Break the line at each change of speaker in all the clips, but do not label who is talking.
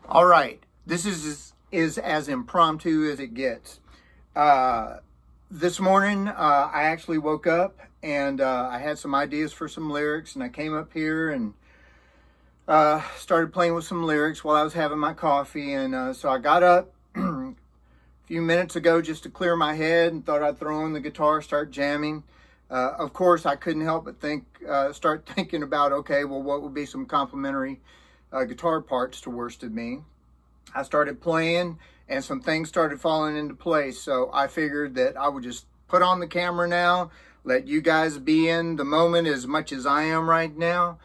All right, this is as impromptu as it gets. This morning, I actually woke up and I had some ideas for some lyrics, and I came up here and started playing with some lyrics while I was having my coffee. And so I got up a few minutes ago just to clear my head and thought I'd throw on the guitar, start jamming. Of course, I couldn't help but start thinking about, okay, well, what would be some complementary guitar parts to Worsted Me. I started playing and some things started falling into place. So I figured that I would just put on the camera now, let you guys be in the moment as much as I am right now.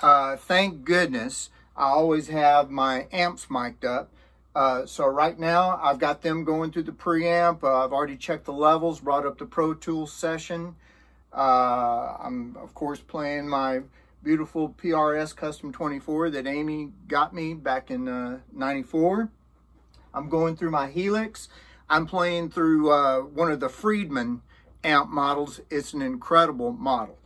Thank goodness I always have my amps mic'd up. So right now I've got them going through the preamp. I've already checked the levels, brought up the Pro Tools session. I'm of course playing my beautiful PRS Custom 24 that Amy got me back in '94. I'm going through my Helix. I'm playing through one of the Friedman amp models. It's an incredible model.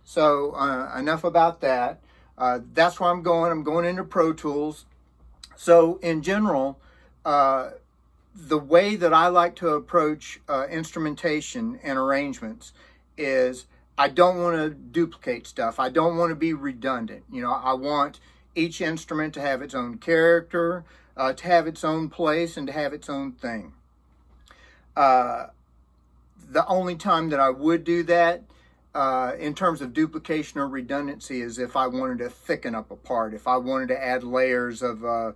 So enough about that. That's where I'm going. I'm going into Pro Tools. So in general, the way that I like to approach instrumentation and arrangements is I don't want to duplicate stuff. I don't want to be redundant. You know, I want each instrument to have its own character, to have its own place, and to have its own thing. The only time that I would do that in terms of duplication or redundancy is if I wanted to thicken up a part, if I wanted to add layers of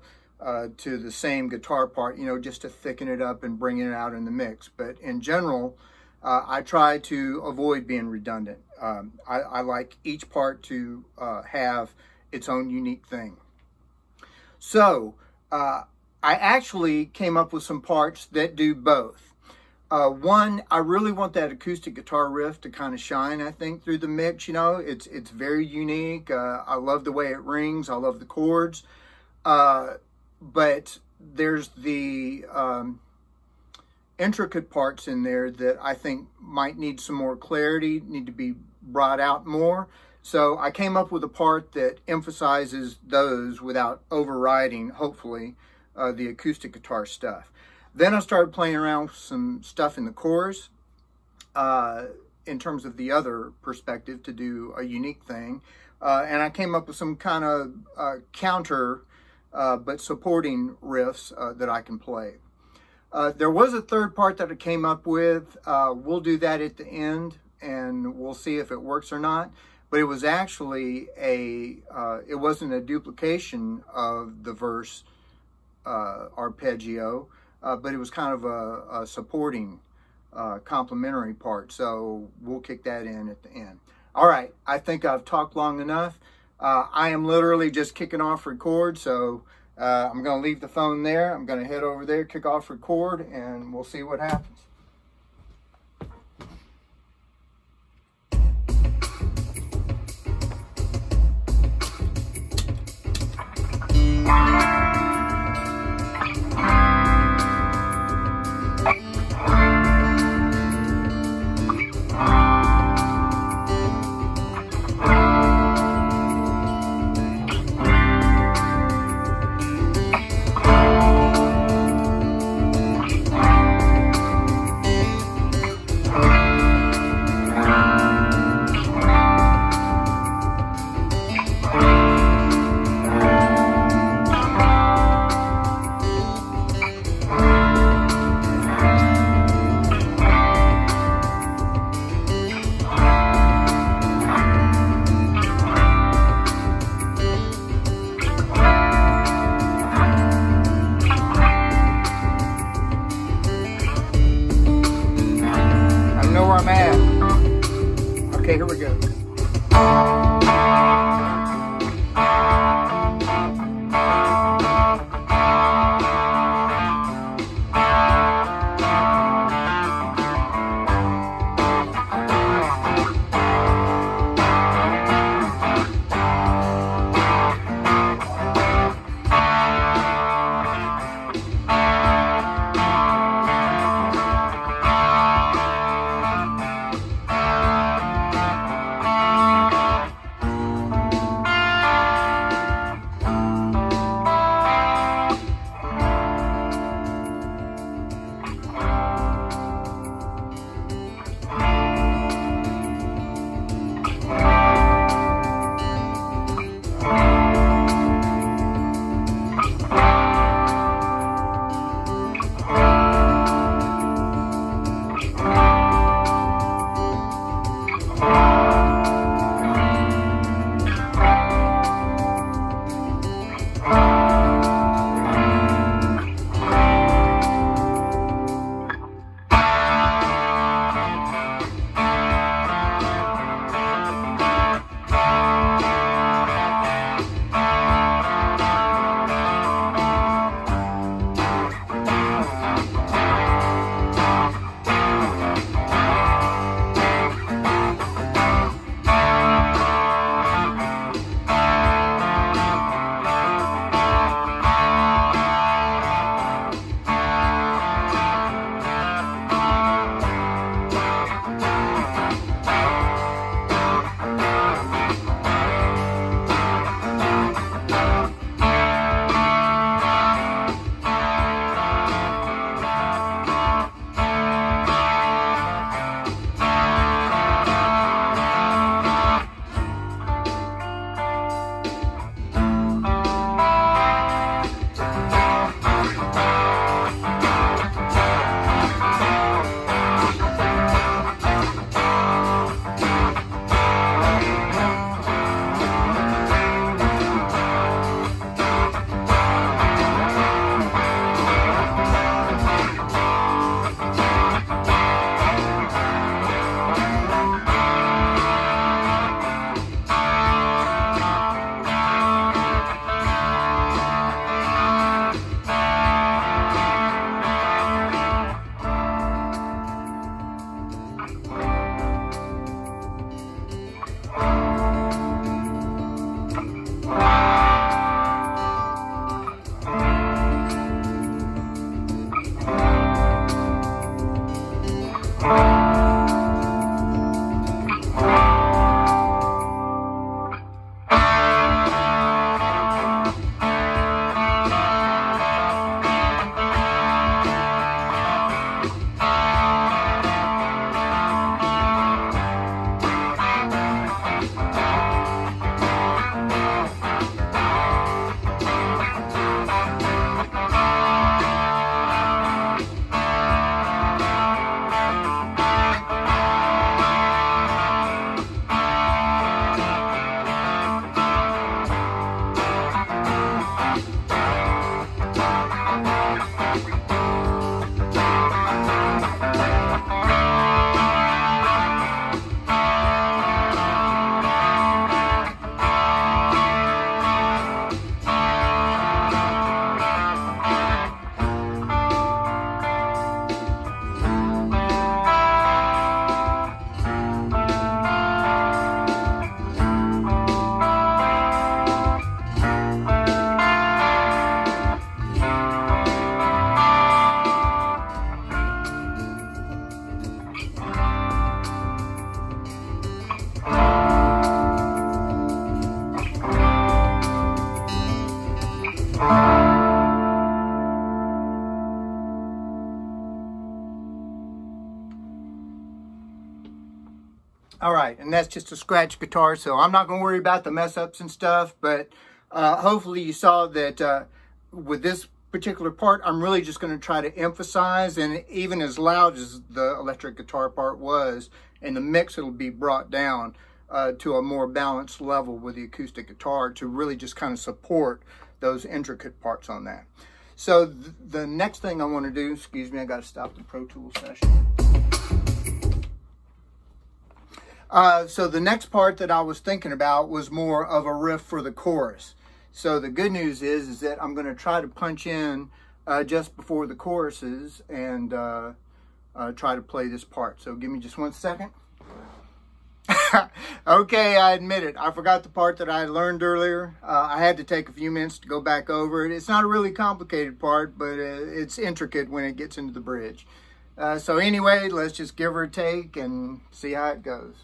to the same guitar part, you know, just to thicken it up and bring it out in the mix. But in general, I try to avoid being redundant. I like each part to have its own unique thing. So I actually came up with some parts that do both. One, I really want that acoustic guitar riff to kind of shine, I think, through the mix. You know, it's very unique. I love the way it rings. I love the chords. But there's the intricate parts in there that I think might need some more clarity, need to be brought out more. So I came up with a part that emphasizes those without overriding, hopefully, the acoustic guitar stuff. Then I started playing around with some stuff in the chorus in terms of the other perspective to do a unique thing. And I came up with some kind of counter but supporting riffs that I can play. There was a third part that I came up with. We'll do that at the end and we'll see if it works or not. But it was actually it wasn't a duplication of the verse arpeggio, but it was kind of a supporting complementary part. So we'll kick that in at the end. All right, I think I've talked long enough. I am literally just kicking off record, so I'm going to leave the phone there. I'm going to head over there, kick off record, and we'll see what happens. All right, and that's just a scratch guitar, so I'm not going to worry about the mess ups and stuff, but hopefully you saw that with this particular part, I'm really just going to try to emphasize, and even as loud as the electric guitar part was, in the mix it'll be brought down to a more balanced level with the acoustic guitar to really just kind of support those intricate parts on that. So the next thing I want to do, excuse me, I got to stop the Pro Tools session. So the next part that I was thinking about was more of a riff for the chorus. So the good news is that I'm going to try to punch in just before the choruses and try to play this part. So give me just 1 second. Okay, I admit it. I forgot the part that I learned earlier. I had to take a few minutes to go back over it. It's not a really complicated part, but it's intricate when it gets into the bridge. So anyway, let's just give her a take and see how it goes.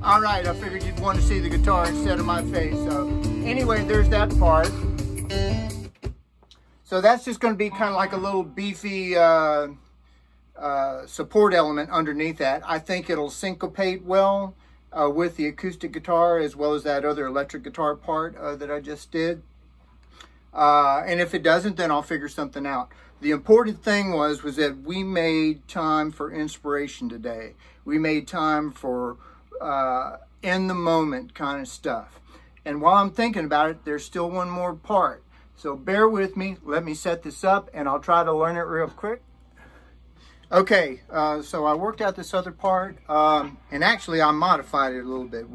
All right, I figured you'd want to see the guitar instead of my face. So anyway, there's that part. So that's just going to be kind of like a little beefy support element underneath that. I think it'll syncopate well with the acoustic guitar as well as that other electric guitar part that I just did. And if it doesn't, then I'll figure something out. The important thing was that we made time for inspiration today. We made time for in the moment kind of stuff. And while I'm thinking about it, there's still one more part. So bear with me. Let me set this up and I'll try to learn it real quick. Okay, so I worked out this other part, and actually I modified it a little bit.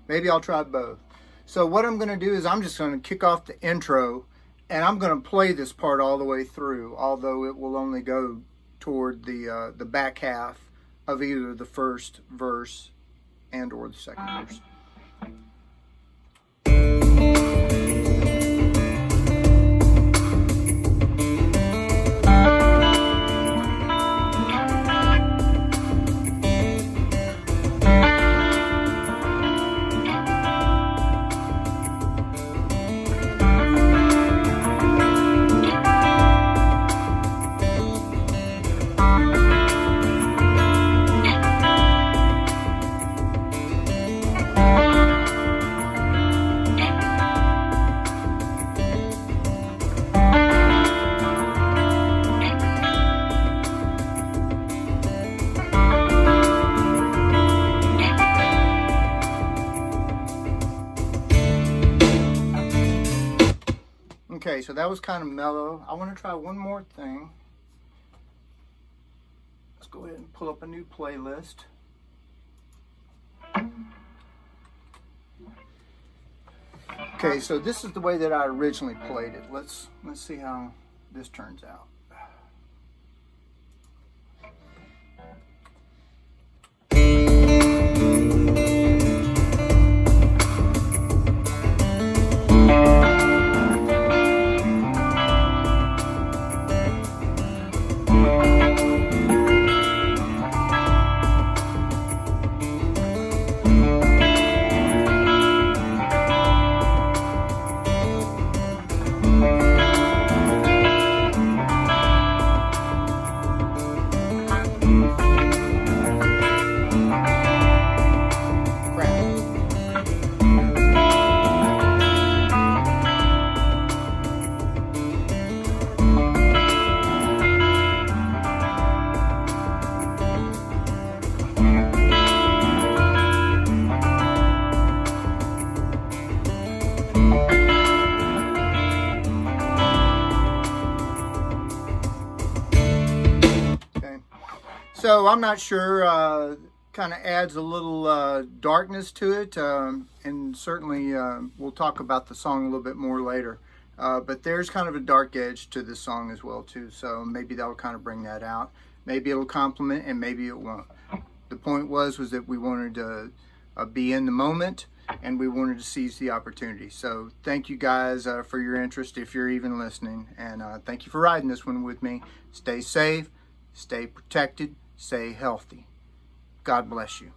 Maybe I'll try both. So what I'm going to do is I'm just going to kick off the intro, and I'm going to play this part all the way through, although it will only go toward the back half of either the first verse and or the second verse. Okay, so that was kind of mellow. I want to try one more thing. Let's go ahead and pull up a new playlist. Okay, so this is the way that I originally played it. Let's see how this turns out. So I'm not sure, kind of adds a little darkness to it, and certainly we'll talk about the song a little bit more later. But there's kind of a dark edge to this song as well too, so maybe that'll kind of bring that out. Maybe it'll complement and maybe it won't. The point was that we wanted to be in the moment, and we wanted to seize the opportunity. So thank you guys for your interest, if you're even listening, and thank you for riding this one with me. Stay safe, stay protected, stay healthy. God bless you.